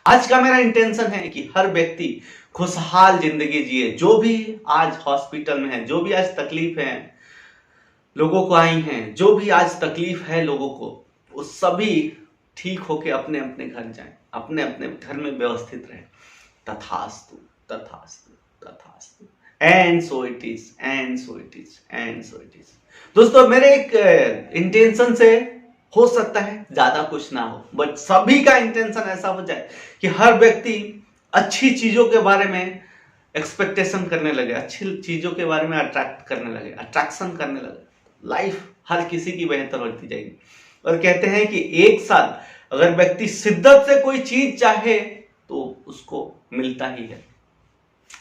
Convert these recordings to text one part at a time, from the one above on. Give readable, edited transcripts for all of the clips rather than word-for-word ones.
आज का मेरा इंटेंशन है कि हर व्यक्ति खुशहाल जिंदगी जिए। जो भी आज हॉस्पिटल में है, जो भी आज तकलीफ है लोगों को आई हैं, जो भी आज तकलीफ है लोगों को, वो सभी ठीक होके अपने अपने घर जाएं, अपने अपने घर में व्यवस्थित रहें। तथास्तु, तथास्तु, तथास्तु। And so it is, and so it is, and so it is. दोस्तों, मेरे एक इंटेंशन से हो सकता है ज्यादा कुछ ना हो, बट सभी का इंटेंशन ऐसा हो जाए कि हर व्यक्ति अच्छी चीजों के बारे में एक्सपेक्टेशन करने लगे, अच्छी चीजों के बारे में अट्रैक्ट करने लगे, अट्रैक्शन करने लगे। लाइफ हर किसी की बेहतर होती जाएगी। और कहते हैं कि एक साल अगर व्यक्ति शिद्दत से कोई चीज चाहे तो उसको मिलता ही है।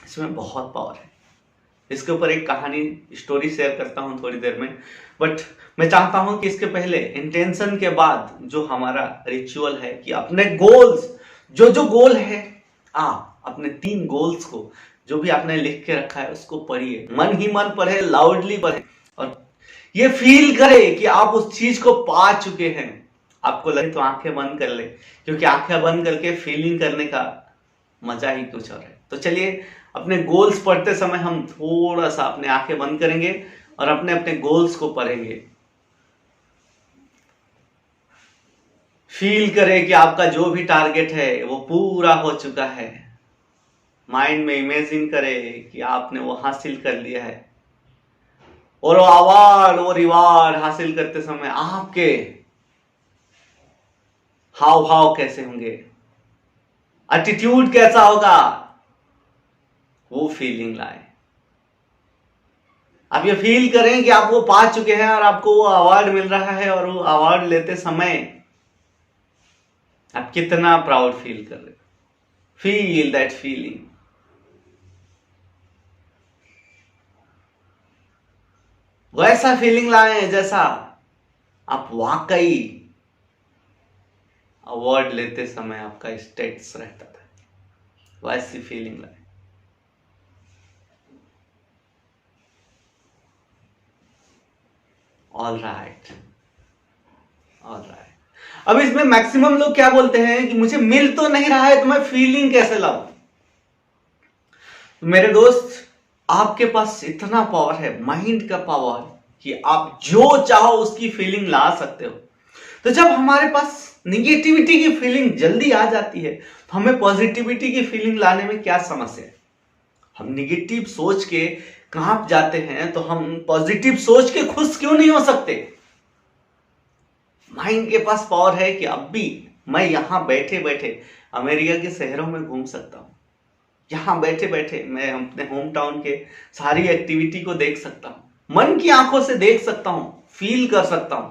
इसमें बहुत पावर है। इसके ऊपर एक कहानी स्टोरी शेयर करता हूं थोड़ी देर में, बट मैं चाहता हूं कि इसके पहले इंटेंशन के बाद जो हमारा रिचुअल है कि अपने गोल्स, जो गोल है, आप अपने 3 गोल्स को जो भी आपने लिख के रखा है उसको पढ़िए, मन ही मन पढ़े, लाउडली पढ़े, और ये फील करे कि आप उस चीज को पा चुके हैं। आपको लगे तो आंखें बंद कर ले, क्योंकि आंखें बंद करके फीलिंग करने का मजा ही कुछ और है। तो चलिए, अपने गोल्स पढ़ते समय हम थोड़ा सा अपने आंखें बंद करेंगे और अपने अपने गोल्स को पढ़ेंगे। फील करें कि आपका जो भी टारगेट है वो पूरा हो चुका है। माइंड में इमेजिन करें कि आपने वो हासिल कर लिया है, और वो अवार्ड, वो रिवार्ड हासिल करते समय आपके हाव भाव कैसे होंगे, एटीट्यूड कैसा होगा, वो फीलिंग लाए। आप ये फील करें कि आप वो पा चुके हैं और आपको वो अवार्ड मिल रहा है, और वो अवार्ड लेते समय आप कितना प्राउड फील कर रहे हो। Feel that feeling. वैसा फीलिंग लाएं जैसा आप वाकई अवार्ड लेते समय आपका स्टेटस रहता था। वैसी फीलिंग लाएं। All right, all right. अब इसमें मैक्सिमम लोग क्या बोलते हैं कि मुझे मिल तो नहीं रहा है तो मैं फीलिंग कैसे लाऊं। मेरे दोस्त, आपके पास इतना पावर है, माइंड का पावर, कि आप जो चाहो उसकी फीलिंग ला सकते हो। तो जब हमारे पास निगेटिविटी की फीलिंग जल्दी आ जाती है तो हमें पॉजिटिविटी की फीलिंग लाने में क्या समस्या है। हम निगेटिव सोच के कांप जाते हैं तो हम पॉजिटिव सोच के खुश क्यों नहीं हो सकते। माइंड के पास पावर है कि अब भी मैं यहां बैठे बैठे अमेरिका के शहरों में घूम सकता हूं। यहां बैठे बैठे मैं अपने होम टाउन के सारी एक्टिविटी को देख सकता हूं, मन की आंखों से देख सकता हूं, फील कर सकता हूं।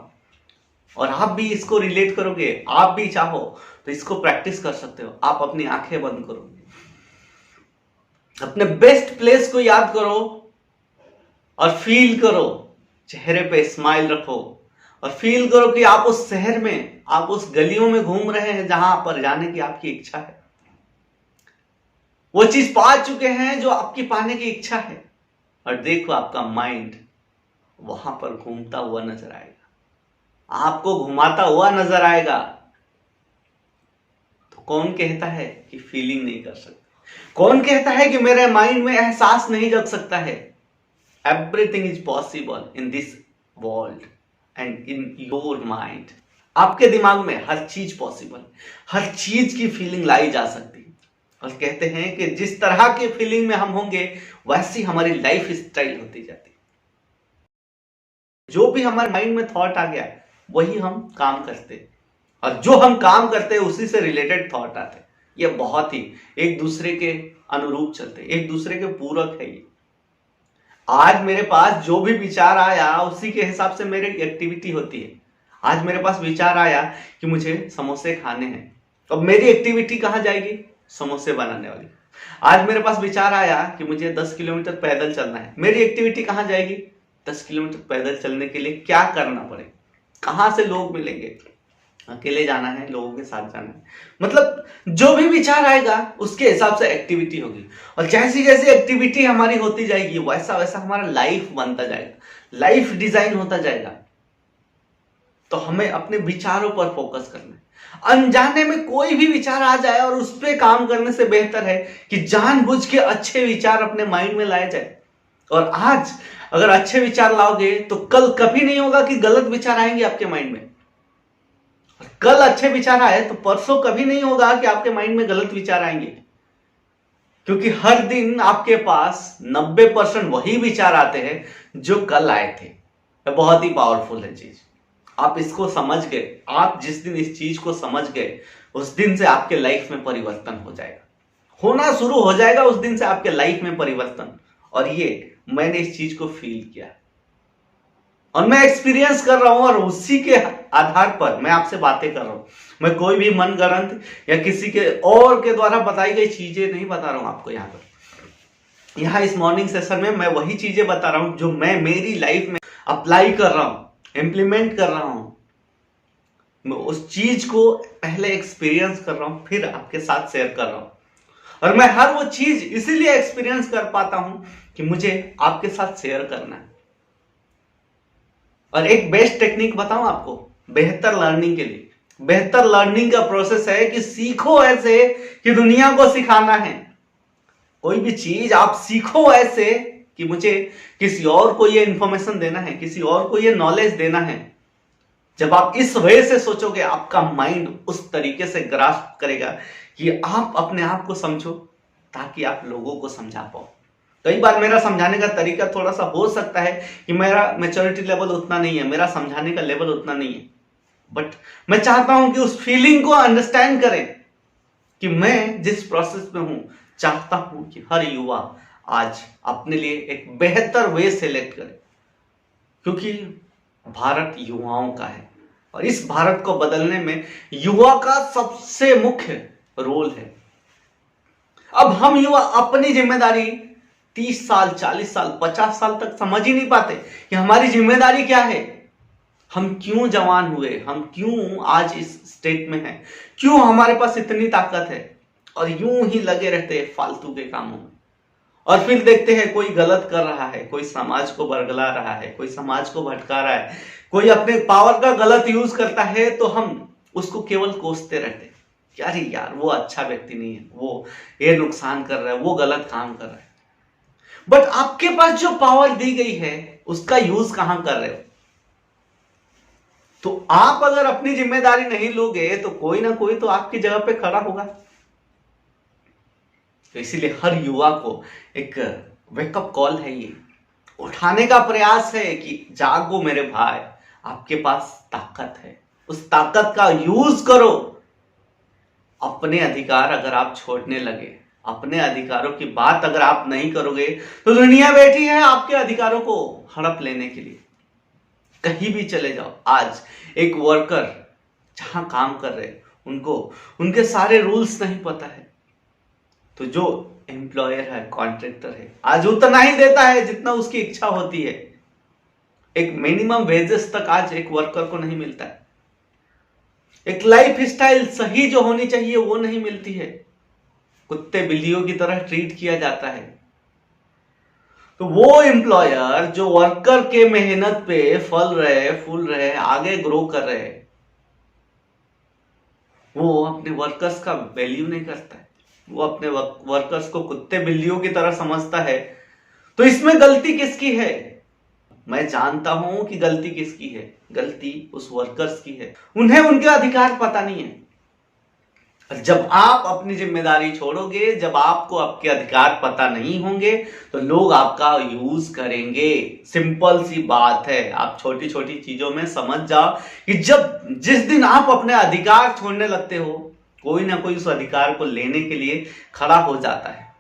और आप भी इसको रिलेट करोगे, आप भी चाहो तो इसको प्रैक्टिस कर सकते हो। आप अपनी आंखें बंद करो, अपने बेस्ट प्लेस को याद करो और फील करो, चेहरे पे स्माइल रखो और फील करो कि आप उस शहर में, आप उस गलियों में घूम रहे हैं जहां पर जाने की आपकी इच्छा है। वो चीज पा चुके हैं जो आपकी पाने की इच्छा है, और देखो आपका माइंड वहां पर घूमता हुआ नजर आएगा, आपको घुमाता हुआ नजर आएगा। तो कौन कहता है कि फीलिंग नहीं कर सकते? कौन कहता है कि मेरे माइंड में एहसास नहीं जग सकता है? Everything is possible in this world and in your mind. आपके दिमाग में हर चीज पॉसिबल, हर चीज की फीलिंग लाई जा सकती है। और कहते हैं कि जिस तरह के फीलिंग में हम होंगे वैसी हमारी लाइफ स्टाइल होती जाती है। जो भी हमारे माइंड में थॉट आ गया वही हम काम करते हैं, और जो हम काम करते हैं उसी से रिलेटेड थॉट आते हैं। ये बहुत ही एक दूसरे के अनुरूप चलते हैं, एक दूसरे के पूरक है ये। आज मेरे पास जो भी विचार आया उसी के हिसाब से मेरी एक्टिविटी होती है। आज मेरे पास विचार आया कि मुझे समोसे खाने हैं, अब मेरी एक्टिविटी कहां जाएगी? समोसे बनाने वाली। आज मेरे पास विचार आया कि मुझे 10 किलोमीटर पैदल चलना है, मेरी एक्टिविटी कहां जाएगी? 10 किलोमीटर पैदल चलने के लिए क्या करना पड़ेगा, कहां से लोग मिलेंगे, अकेले जाना है, लोगों के साथ जाना है। मतलब जो भी विचार आएगा उसके हिसाब से एक्टिविटी होगी, और जैसी जैसी एक्टिविटी हमारी होती जाएगी वैसा वैसा हमारा लाइफ बनता जाएगा, लाइफ डिजाइन होता जाएगा। तो हमें अपने विचारों पर फोकस करना है, अनजाने में कोई भी विचार आ जाए और उस पर काम करने से बेहतर है कि जानबूझ के अच्छे विचार अपने माइंड में लाए जाए। और आज अगर अच्छे विचार लाओगे तो कल कभी नहीं होगा कि गलत विचार आएंगे आपके माइंड में। कल अच्छे विचार आए तो परसों कभी नहीं होगा कि आपके माइंड में गलत विचार आएंगे, क्योंकि हर दिन आपके पास 90% वही विचार आते हैं जो कल आए थे। ये बहुत ही पावरफुल है चीज। आप इसको समझ गए, आप जिस दिन इस चीज को समझ गए उस दिन से आपके लाइफ में परिवर्तन हो जाएगा, होना शुरू हो जाएगा उस दिन से आपके लाइफ में परिवर्तन। और ये मैंने इस चीज को फील किया और मैं एक्सपीरियंस कर रहा हूं और उसी के आधार पर मैं आपसे बातें कर रहा हूं। मैं कोई भी मनगढ़ंत या किसी के और के द्वारा बताई गई चीजें नहीं बता रहा हूं आपको। यहाँ इस मॉर्निंग सेशन में मैं वही चीजें बता रहा हूं जो मैं मेरी लाइफ में अप्लाई कर रहा हूं, इंप्लीमेंट कर रहा हूं। मैं उस चीज को पहले एक्सपीरियंस कर रहा हूं, फिर आपके साथ शेयर कर रहा हूं। और मैं हर वो चीज इसीलिए एक्सपीरियंस कर पाता हूं कि मुझे आपके साथ शेयर करना है। और एक बेस्ट टेक्निक बताऊं आपको बेहतर लर्निंग के लिए। बेहतर लर्निंग का प्रोसेस है कि सीखो ऐसे कि दुनिया को सिखाना है। कोई भी चीज आप सीखो ऐसे कि मुझे किसी और को ये इंफॉर्मेशन देना है, किसी और को ये नॉलेज देना है। जब आप इस वे से सोचोगे आपका माइंड उस तरीके से ग्रास्प करेगा कि आप अपने आप को समझो ताकि आप लोगों को समझा पाओ। कई बार मेरा समझाने का तरीका थोड़ा सा हो सकता है कि मेरा मैच्योरिटी लेवल उतना नहीं है, मेरा समझाने का लेवल उतना नहीं है, बट मैं चाहता हूं कि उस फीलिंग को अंडरस्टैंड करें कि मैं जिस प्रोसेस में हूं, चाहता हूं कि हर युवा आज अपने लिए एक बेहतर वे सेलेक्ट करे, क्योंकि भारत युवाओं का है और इस भारत को बदलने में युवा का सबसे मुख्य रोल है। अब हम युवा अपनी जिम्मेदारी 30 साल, 40 साल, 50 साल तक समझ ही नहीं पाते कि हमारी जिम्मेदारी क्या है। हम क्यों जवान हुए, हम क्यों आज इस स्टेट में हैं, क्यों हमारे पास इतनी ताकत है, और यूं ही लगे रहते हैं फालतू के कामों में। और फिर देखते हैं कोई गलत कर रहा है, कोई समाज को बरगला रहा है, कोई समाज को भटका रहा है, कोई अपने पावर का गलत यूज करता है तो हम उसको केवल कोसते रहते हैं कि अरे यार वो अच्छा व्यक्ति नहीं है, वो ये नुकसान कर रहा है, वो गलत काम कर रहा है। बट आपके पास जो पावर दी गई है उसका यूज कहां कर रहे हो? तो आप अगर अपनी जिम्मेदारी नहीं लोगे तो कोई ना कोई तो आपकी जगह पे खड़ा होगा। तो इसीलिए हर युवा को एक वेकअप कॉल है, ये उठाने का प्रयास है कि जागो मेरे भाई, आपके पास ताकत है, उस ताकत का यूज करो। अपने अधिकार अगर आप छोड़ने लगे, अपने अधिकारों की बात अगर आप नहीं करोगे तो दुनिया बैठी है आपके अधिकारों को हड़प लेने के लिए। कहीं भी चले जाओ, आज एक वर्कर जहां काम कर रहे उनको उनके सारे रूल्स नहीं पता है, तो जो एम्प्लॉयर है, कॉन्ट्रैक्टर है, आज उतना ही देता है जितना उसकी इच्छा होती है। एक मिनिमम वेजेस तक आज एक वर्कर को नहीं मिलता है। एक लाइफ स्टाइल सही जो होनी चाहिए वो नहीं मिलती है। कुत्ते बिल्लियों की तरह ट्रीट किया जाता है। तो वो एम्प्लॉयर जो वर्कर के मेहनत पे फल रहे, फूल रहे, आगे ग्रो कर रहे, वो अपने वर्कर्स का वैल्यू नहीं करता है, वो अपने वर्कर्स को कुत्ते बिल्लियों की तरह समझता है। तो इसमें गलती किसकी है? मैं जानता हूं कि गलती किसकी है। गलती उस वर्कर्स की है, उन्हें उनके अधिकार पता नहीं है। जब आप अपनी जिम्मेदारी छोड़ोगे, जब आपको आपके अधिकार पता नहीं होंगे तो लोग आपका यूज करेंगे। सिंपल सी बात है, आप छोटी छोटी चीजों में समझ जाओ कि जिस दिन आप अपने अधिकार छोड़ने लगते हो, कोई ना कोई उस अधिकार को लेने के लिए खड़ा हो जाता है।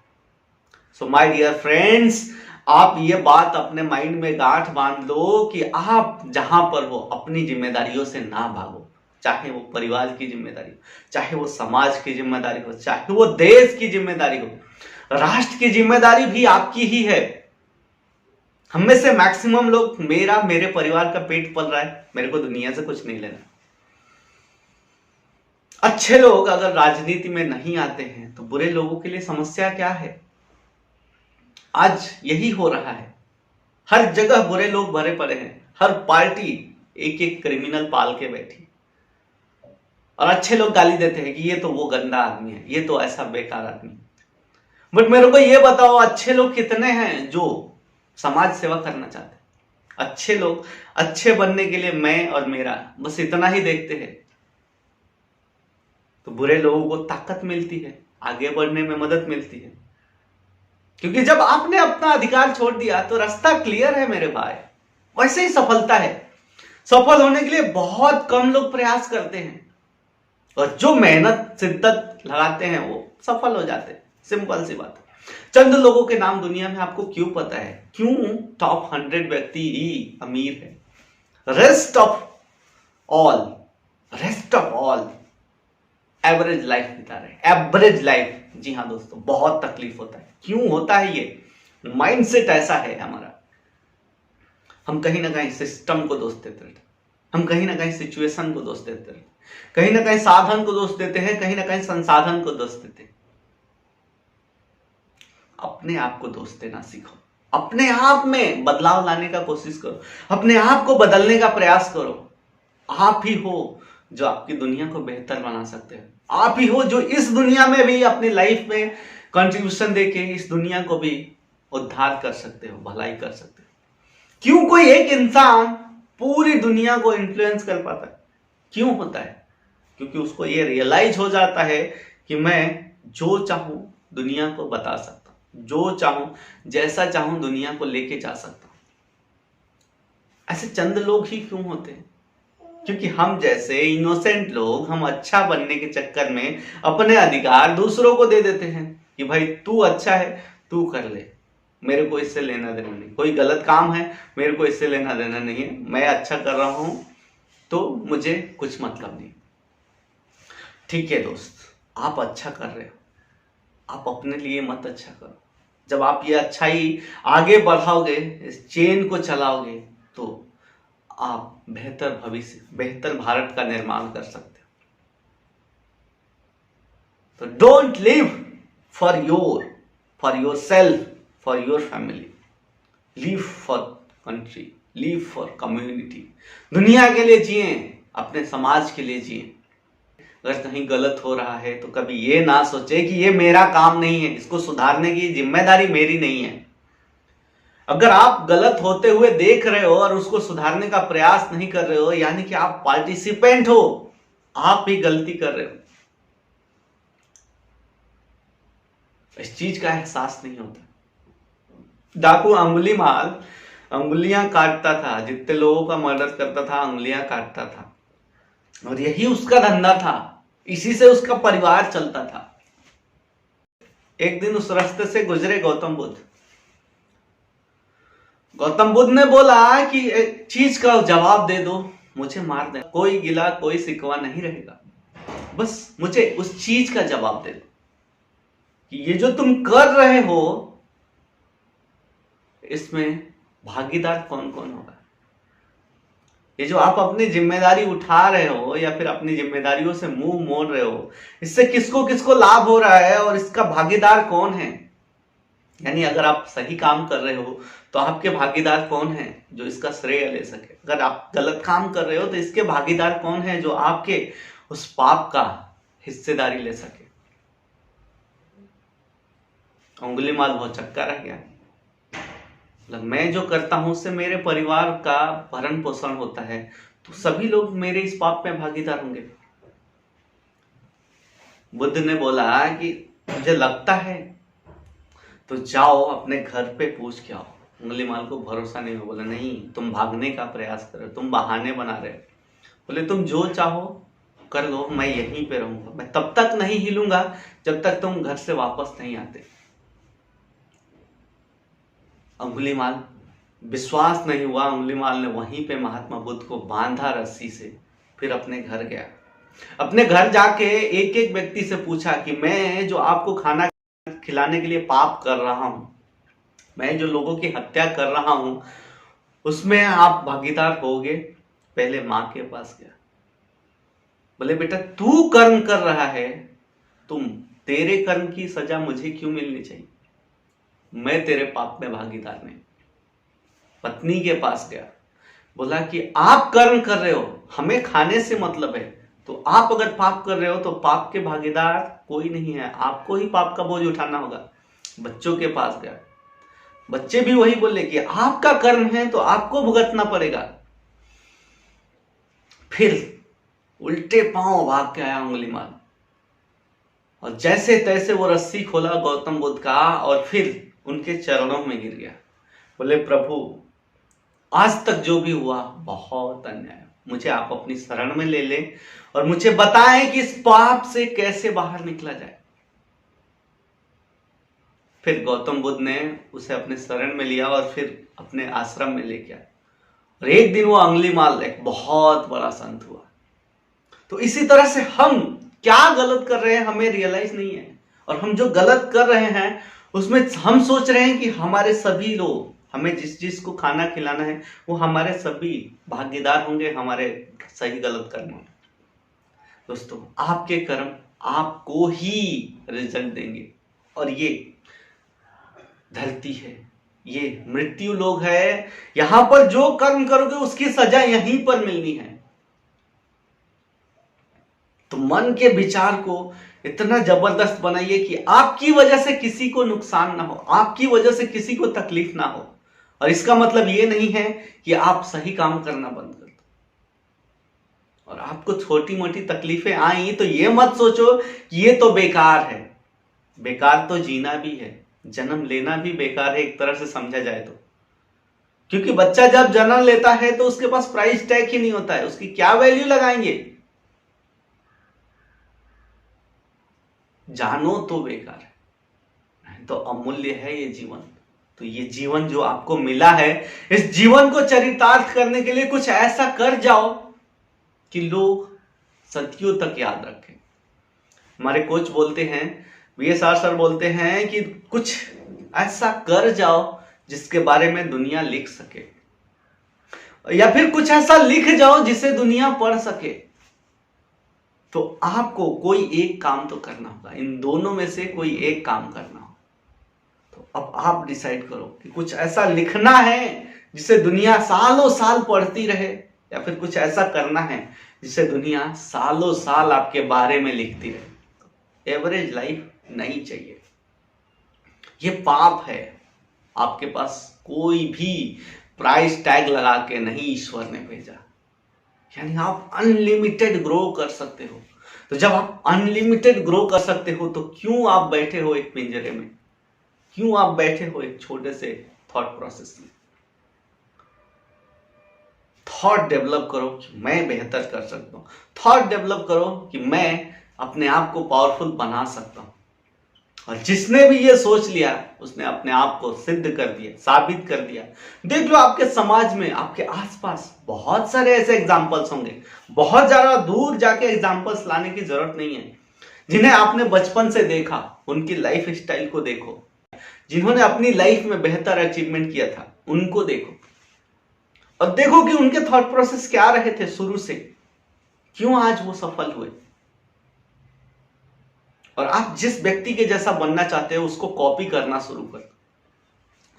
सो माय डियर फ्रेंड्स, आप ये बात अपने माइंड में गांठ बांध लो कि आप जहां पर हो अपनी जिम्मेदारियों से ना भागो। चाहे वो परिवार की जिम्मेदारी हो, चाहे वो समाज की जिम्मेदारी हो, चाहे वो देश की जिम्मेदारी हो, राष्ट्र की जिम्मेदारी भी आपकी ही है। हम में से मैक्सिमम लोग मेरे परिवार का पेट पल रहा है, मेरे को दुनिया से कुछ नहीं लेना। अच्छे लोग अगर राजनीति में नहीं आते हैं तो बुरे लोगों के लिए समस्या क्या है? आज यही हो रहा है, हर जगह बुरे लोग भरे पड़े हैं, हर पार्टी एक एक क्रिमिनल पाल के बैठी। और अच्छे लोग गाली देते हैं कि ये तो वो गंदा आदमी है, ये तो ऐसा बेकार आदमी। बट मेरे को ये बताओ, अच्छे लोग कितने हैं जो समाज सेवा करना चाहते हैं? अच्छे लोग अच्छे बनने के लिए मैं और मेरा बस इतना ही देखते हैं, तो बुरे लोगों को ताकत मिलती है, आगे बढ़ने में मदद मिलती है। क्योंकि जब आपने अपना अधिकार छोड़ दिया तो रास्ता क्लियर है मेरे भाई। वैसे ही सफलता है। सफल होने के लिए बहुत कम लोग प्रयास करते हैं, और जो मेहनत शिद्दत लगाते हैं वो सफल हो जाते हैं। सिंपल सी बात है। चंद लोगों के नाम दुनिया में आपको क्यों पता है? क्यों टॉप 100 व्यक्ति ही अमीर है? Rest of all average life बिता रहे। एवरेज लाइफ, जी हाँ दोस्तों, बहुत तकलीफ होता है। क्यों होता है? ये माइंडसेट ऐसा है हमारा। हम कहीं ना कहीं सिस्टम को दोष देते रहते, हम कहीं ना कहीं सिचुएशन को दोष देते रहते, कहीं ना कहीं साधन को दोष देते हैं, कहीं ना कहीं संसाधन को दोष देते हैं। अपने आप को दोष देना सीखो, अपने आप में बदलाव लाने का कोशिश करो, अपने आप को बदलने का प्रयास करो। आप ही हो जो आपकी दुनिया को बेहतर बना सकते हैं। आप ही हो जो इस दुनिया में भी अपनी लाइफ में कंट्रीब्यूशन देके इस दुनिया को भी उद्धार कर सकते हो, भलाई कर सकते हो। क्यों कोई एक इंसान पूरी दुनिया को इन्फ्लुएंस कर पाता है? क्यों होता है? क्योंकि उसको ये रियलाइज हो जाता है कि मैं जो चाहूं दुनिया को बता सकता हूं, जो चाहूं जैसा चाहूं दुनिया को लेके जा सकता हूं। ऐसे चंद लोग ही क्यों होते हैं? क्योंकि हम जैसे इनोसेंट लोग, हम अच्छा बनने के चक्कर में अपने अधिकार दूसरों को दे देते हैं कि भाई तू अच्छा है, तू कर ले, मेरे को इससे लेना देना नहीं। कोई गलत काम है, मेरे को इससे लेना देना नहीं है, मैं अच्छा कर रहा हूं तो मुझे कुछ मतलब नहीं। ठीक है दोस्त, आप अच्छा कर रहे हो, आप अपने लिए मत अच्छा करो। जब आप ये अच्छाई आगे बढ़ाओगे, इस चेन को चलाओगे, तो आप बेहतर भविष्य, बेहतर भारत का निर्माण कर सकते हो। तो don't live for your self, for your family, live for country, live for community. दुनिया के लिए जिए, अपने समाज के लिए जिए। अगर कहीं गलत हो रहा है तो कभी ये ना सोचे कि ये मेरा काम नहीं है, इसको सुधारने की जिम्मेदारी मेरी नहीं है। अगर आप गलत होते हुए देख रहे हो और उसको सुधारने का प्रयास नहीं कर रहे हो, यानी कि आप पार्टिसिपेंट हो, आप भी गलती कर रहे हो। इस चीज का एहसास नहीं होता। डाकू अंगुलीमाल अंगुलियां काटता था, जितने लोगों का मर्डर करता था अंगुलियां काटता था, और यही उसका धंधा था, इसी से उसका परिवार चलता था। एक दिन उस रास्ते से गुजरे गौतम बुद्ध। गौतम बुद्ध ने बोला कि एक चीज का जवाब दे दो, मुझे मार दे, कोई गिला कोई शिकवा नहीं रहेगा, बस मुझे उस चीज का जवाब दे दो कि ये जो तुम कर रहे हो इसमें भागीदार कौन कौन होगा। ये जो आप अपनी जिम्मेदारी उठा रहे हो या फिर अपनी जिम्मेदारियों से मुंह मोड़ रहे हो, इससे किसको किसको लाभ हो रहा है और इसका भागीदार कौन है। यानी अगर आप सही काम कर रहे हो तो आपके भागीदार कौन है जो इसका श्रेय ले सके। अगर आप गलत काम कर रहे हो तो इसके भागीदार कौन है जो आपके उस पाप का हिस्सेदारी ले सके। अंगुलीमाल बहुत चक्का रह गया। मतलब मैं जो करता हूं उससे मेरे परिवार का भरण पोषण होता है, तो सभी लोग मेरे इस पाप में भागीदार होंगे। बुद्ध ने बोला कि मुझे लगता है तो जाओ अपने घर पे पूछ के आओ। अंगुलीमाल को भरोसा नहीं हो, बोला नहीं, तुम भागने का प्रयास कर रहे हो, तुम बहाने बना रहे हो। बोले तुम जो चाहो कर लो, मैं यहीं पे रहूंगा, मैं तब तक नहीं हिलूंगा जब तक तुम घर से वापस नहीं आते। अंगुलीमाल विश्वास नहीं हुआ, अंगुलीमाल ने वहीं पे महात्मा बुद्ध को बांधा रस्सी से, फिर अपने घर गया। अपने घर जाके एक एक व्यक्ति से पूछा कि मैं जो आपको खाना खिलाने के लिए पाप कर रहा हूं, मैं जो लोगों की हत्या कर रहा हूं, उसमें आप भागीदार होगे। पहले मां के पास गया, बोले बेटा तू कर्म कर रहा है, तेरे कर्म की सजा मुझे क्यों मिलनी चाहिए, मैं तेरे पाप में भागीदार नहीं। पत्नी के पास गया, बोला कि आप कर्म कर रहे हो, हमें खाने से मतलब है, तो आप अगर पाप कर रहे हो तो पाप के भागीदार कोई नहीं है, आपको ही पाप का बोझ उठाना होगा। बच्चों के पास गया, बच्चे भी वही बोले कि आपका कर्म है तो आपको भुगतना पड़ेगा। फिर उल्टे पांव भाग के आया अंगुलीमाल, और जैसे तैसे वो रस्सी खोला गौतम बुद्ध का और फिर उनके चरणों में गिर गया। बोले प्रभु, आज तक जो भी हुआ बहुत अन्याय, मुझे आप अपनी शरण में ले लें और मुझे बताएं कि इस पाप से कैसे बाहर निकला जाए। फिर गौतम बुद्ध ने उसे अपने शरण में लिया और फिर अपने आश्रम में ले गया, और एक दिन वो अंगुलीमाल एक बहुत बड़ा संत हुआ। तो इसी तरह से हम क्या गलत कर रहे हैं हमें रियलाइज नहीं है, और हम जो गलत कर रहे हैं उसमें हम सोच रहे हैं कि हमारे सभी लोग, हमें जिस चीज को खाना खिलाना है वो हमारे सभी भागीदार होंगे हमारे सही गलत कर्मों में। दोस्तों, आपके कर्म आपको ही रिजल्ट देंगे, और ये धरती है, ये मृत्यु लोग है, यहां पर जो कर्म करोगे उसकी सजा यहीं पर मिलनी है। तो मन के विचार को इतना जबरदस्त बनाइए कि आपकी वजह से किसी को नुकसान ना हो, आपकी वजह से किसी को तकलीफ ना हो। और इसका मतलब ये नहीं है कि आप सही काम करना बंद कर दो, और आपको छोटी मोटी तकलीफें आई तो ये मत सोचो कि ये तो बेकार है। बेकार तो जीना भी है, जन्म लेना भी बेकार है एक तरह से समझा जाए तो। क्योंकि बच्चा जब जन्म लेता है तो उसके पास प्राइस टैग ही नहीं होता है, उसकी क्या वैल्यू लगाएंगे। जानो तो बेकार है, तो अमूल्य है ये जीवन। तो ये जीवन जो आपको मिला है, इस जीवन को चरितार्थ करने के लिए कुछ ऐसा कर जाओ कि लोग सदियों तक याद रखें। हमारे कोच बोलते हैं, VSR सर बोलते हैं कि कुछ ऐसा कर जाओ जिसके बारे में दुनिया लिख सके, या फिर कुछ ऐसा लिख जाओ जिसे दुनिया पढ़ सके। तो आपको कोई एक काम तो करना होगा, इन दोनों में से कोई एक काम करना हो। तो अब आप डिसाइड करो कि कुछ ऐसा लिखना है जिसे दुनिया सालों साल पढ़ती रहे, या फिर कुछ ऐसा करना है जिसे दुनिया सालों साल आपके बारे में लिखती रहे। एवरेज लाइफ नहीं चाहिए, ये पाप है। आपके पास कोई भी प्राइस टैग लगा के नहीं ईश्वर ने भेजा, यानी आप अनलिमिटेड ग्रो कर सकते हो। तो जब आप अनलिमिटेड ग्रो कर सकते हो तो क्यों आप बैठे हो एक पिंजरे में, क्यों आप बैठे हो एक छोटे से थॉट प्रोसेस में। थॉट डेवलप करो कि मैं बेहतर कर सकता हूं, थॉट डेवलप करो कि मैं अपने आप को पावरफुल बना सकता हूं। और जिसने भी ये सोच लिया उसने अपने आप को सिद्ध कर दिया, साबित कर दिया। देख लो आपके समाज में, आपके आसपास बहुत सारे ऐसे एग्जाम्पल्स होंगे, बहुत ज्यादा दूर जाके एग्जाम्पल्स लाने की जरूरत नहीं है। जिन्हें आपने बचपन से देखा उनकी लाइफ स्टाइल को देखो, जिन्होंने अपनी लाइफ में बेहतर अचीवमेंट किया था उनको देखो, और देखो कि उनके थॉट प्रोसेस क्या रहे थे शुरू से, क्यों आज वो सफल हुए। और आप जिस व्यक्ति के जैसा बनना चाहते हो उसको कॉपी करना शुरू कर।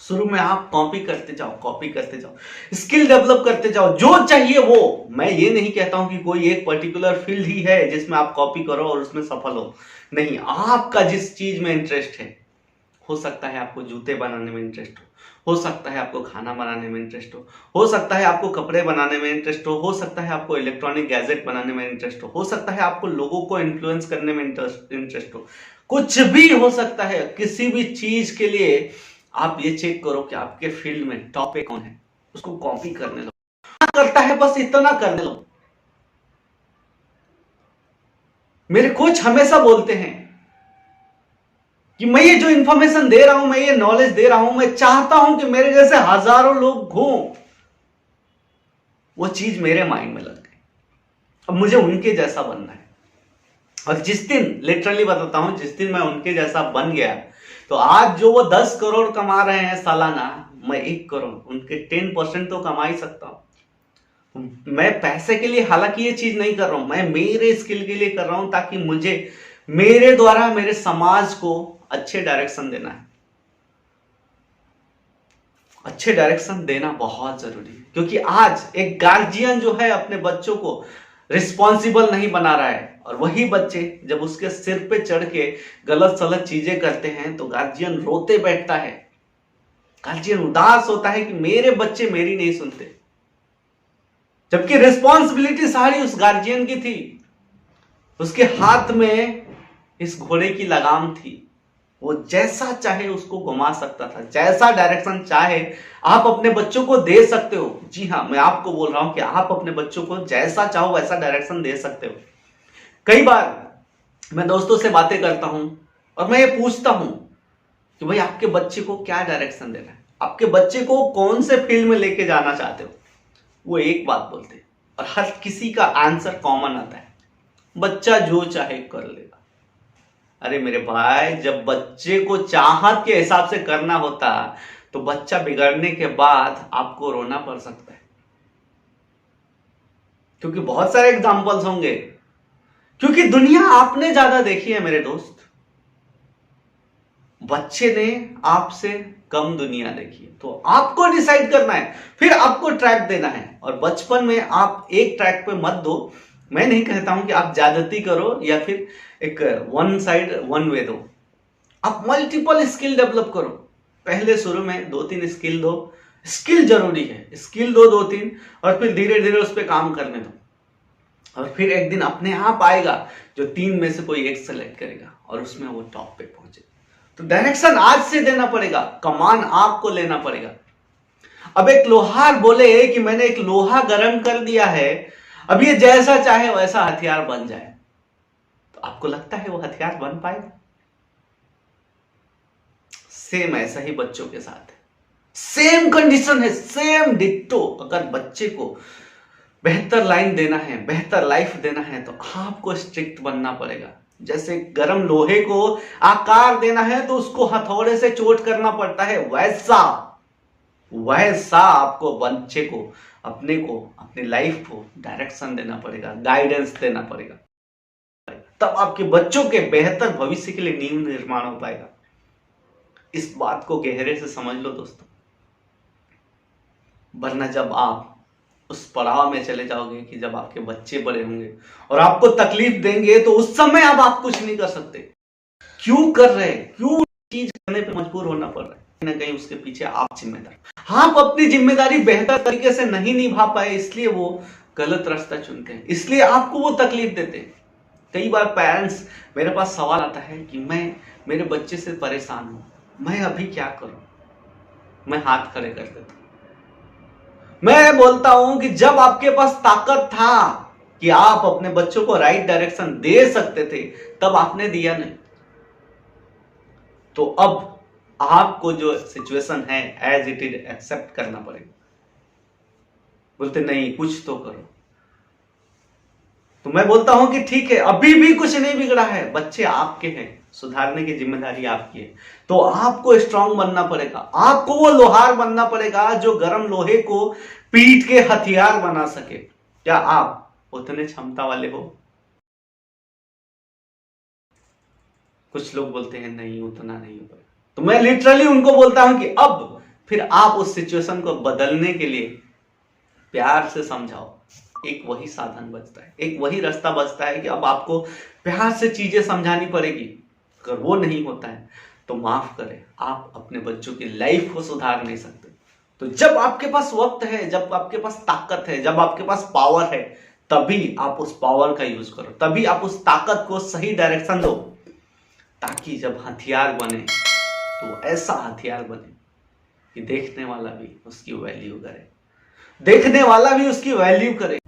शुरू में आप कॉपी करते जाओ, कॉपी करते जाओ, स्किल डेवलप करते जाओ, जो चाहिए वो। मैं ये नहीं कहता हूं कि कोई एक पर्टिकुलर फील्ड ही है जिसमें आप कॉपी करो और उसमें सफल हो, नहीं। आपका जिस चीज में इंटरेस्ट है, हो सकता है आपको जूते बनाने में इंटरेस्ट हो सकता है आपको खाना बनाने में इंटरेस्ट हो सकता है आपको कपड़े बनाने में इंटरेस्ट हो सकता है आपको इलेक्ट्रॉनिक गैजेट बनाने में इंटरेस्ट हो सकता है आपको लोगों को इन्फ्लुएंस करने में इंटरेस्ट हो, कुछ भी हो सकता है। किसी भी चीज के लिए आप ये चेक करो कि आपके फील्ड में टॉप पे कौन है, उसको कॉपी करने लो। करता है बस इतना करने लो। मेरे कोच हमेशा बोलते हैं कि मैं ये जो इंफॉर्मेशन दे रहा हूं, मैं ये नॉलेज दे रहा हूं, मैं चाहता हूं कि मेरे जैसे हजारों लोग हों। वो चीज मेरे माइंड में लग गई, अब मुझे उनके जैसा बनना है। और जिस दिन, लिटरली बताता हूं, जिस दिन मैं उनके जैसा बन गया तो आज जो वो 10 करोड़ कमा रहे हैं सालाना, मैं 1 करोड़, उनके 10% तो कमा ही सकता हूं। मैं पैसे के लिए हालांकि ये चीज नहीं कर रहा हूं, मैं मेरे स्किल के लिए कर रहा हूं, ताकि मुझे मेरे द्वारा मेरे समाज को अच्छे डायरेक्शन देना है। अच्छे डायरेक्शन देना बहुत जरूरी है, क्योंकि आज एक गार्जियन जो है अपने बच्चों को रिस्पॉन्सिबल नहीं बना रहा है। और वही बच्चे जब उसके सिर पे चढ़ के गलत सलत चीजें करते हैं तो गार्जियन रोते बैठता है, गार्जियन उदास होता है कि मेरे बच्चे मेरी नहीं सुनते, जबकि रिस्पॉन्सिबिलिटी सारी उस गार्जियन की थी। उसके हाथ में इस घोड़े की लगाम थी, वो जैसा चाहे उसको घुमा सकता था, जैसा डायरेक्शन चाहे आप अपने बच्चों को दे सकते हो। जी हाँ, मैं आपको बोल रहा हूं कि आप अपने बच्चों को जैसा चाहो वैसा डायरेक्शन दे सकते हो। कई बार मैं दोस्तों से बातें करता हूं और मैं ये पूछता हूं कि भाई आपके बच्चे को क्या डायरेक्शन देना है, आपके बच्चे को कौन से फील्ड में लेके जाना चाहते हो। वो एक बात बोलते हैं और हर किसी का आंसर कॉमन आता है, बच्चा जो चाहे कर लेगा। अरे मेरे भाई, जब बच्चे को चाहत के हिसाब से करना होता तो बच्चा बिगड़ने के बाद आपको रोना पड़ सकता है, क्योंकि बहुत सारे एग्जाम्पल्स होंगे, क्योंकि दुनिया आपने ज्यादा देखी है मेरे दोस्त, बच्चे ने आपसे कम दुनिया देखी है। तो आपको डिसाइड करना है, फिर आपको ट्रैक देना है। और बचपन में आप एक ट्रैक पे मत दो। मैं नहीं कहता हूं कि आप ज्यादती करो या फिर एक वन साइड वन वे दो, आप मल्टीपल स्किल डेवलप करो। पहले शुरू में 2-3 स्किल दो, स्किल जरूरी है, स्किल दो 2-3, और फिर धीरे धीरे उस पर काम करने दो। और फिर एक दिन अपने आप आएगा जो 3 में से कोई एक सेलेक्ट करेगा और उसमें वो टॉप पे पहुंचेगा। तो डायरेक्शन आज से देना पड़ेगा, कमान आपको लेना पड़ेगा। अब एक लोहार बोले कि मैंने एक लोहा गर्म कर दिया है, अब ये जैसा चाहे वैसा हथियार बन जाए, तो आपको लगता है वो हथियार बन पाएगा? सेम ऐसा ही बच्चों के साथ है, सेम कंडीशन है, सेम डिट्टो। अगर बच्चे को बेहतर लाइन देना है, बेहतर लाइफ देना है, तो आपको स्ट्रिक्ट बनना पड़ेगा। जैसे गर्म लोहे को आकार देना है तो उसको हथौड़े से चोट करना पड़ता है, वैसा आपको बच्चे को, अपनी लाइफ को डायरेक्शन देना पड़ेगा, गाइडेंस देना पड़ेगा। तब आपके बच्चों के बेहतर भविष्य के लिए नींव निर्माण हो पाएगा। इस बात को गहरे से समझ लो दोस्तों, वरना जब आप उस पड़ाव में चले जाओगे कि जब आपके बच्चे बड़े होंगे और आपको तकलीफ देंगे, तो उस समय अब आप कुछ नहीं कर सकते। क्यों कर रहे हैं, क्यों चीज करने पे मजबूर होना पड़ रहा है, कहीं ना कहीं उसके पीछे आप जिम्मेदार। आप अपनी जिम्मेदारी बेहतर तरीके से नहीं निभा पाए, इसलिए वो गलत रास्ता चुनते हैं, इसलिए आपको वो तकलीफ देते हैं। कई बार पेरेंट्स मेरे पास सवाल आता है कि मैं मेरे बच्चे से परेशान हूं, मैं अभी क्या करूं। मैं हाथ खड़े कर देता हूं, मैं बोलता हूं कि जब आपके पास ताकत था कि आप अपने बच्चों को राइट डायरेक्शन दे सकते थे, तब आपने दिया नहीं। तो अब आपको जो सिचुएशन है एज इट इज एक्सेप्ट करना पड़ेगा। बोलते नहीं, कुछ तो करो। तो मैं बोलता हूं कि ठीक है, अभी भी कुछ नहीं बिगड़ा है, बच्चे आपके हैं, सुधारने की जिम्मेदारी आपकी है। तो आपको स्ट्रांग बनना पड़ेगा, आपको वो लोहार बनना पड़ेगा जो गर्म लोहे को पीट के हथियार बना सके। क्या आप उतने क्षमता वाले हो? कुछ लोग बोलते हैं नहीं, उतना नहीं हो पाएगा। तो मैं लिटरली उनको बोलता हूं कि अब फिर आप उस सिचुएशन को बदलने के लिए प्यार से समझाओ। एक वही साधन बचता है, एक वही रास्ता बचता है कि अब आपको प्यार से चीजें समझानी पड़ेगी। अगर वो नहीं होता है तो माफ करें, आप अपने बच्चों की लाइफ को सुधार नहीं सकते। तो जब आपके पास वक्त है, जब आपके पास ताकत है, जब आपके पास पावर है, तभी आप उस पावर का यूज करो, तभी आप उस ताकत को सही डायरेक्शन दो, ताकि जब हथियार बने तो ऐसा हथियार बने कि देखने वाला भी उसकी वैल्यू करे, देखने वाला भी उसकी वैल्यू करे।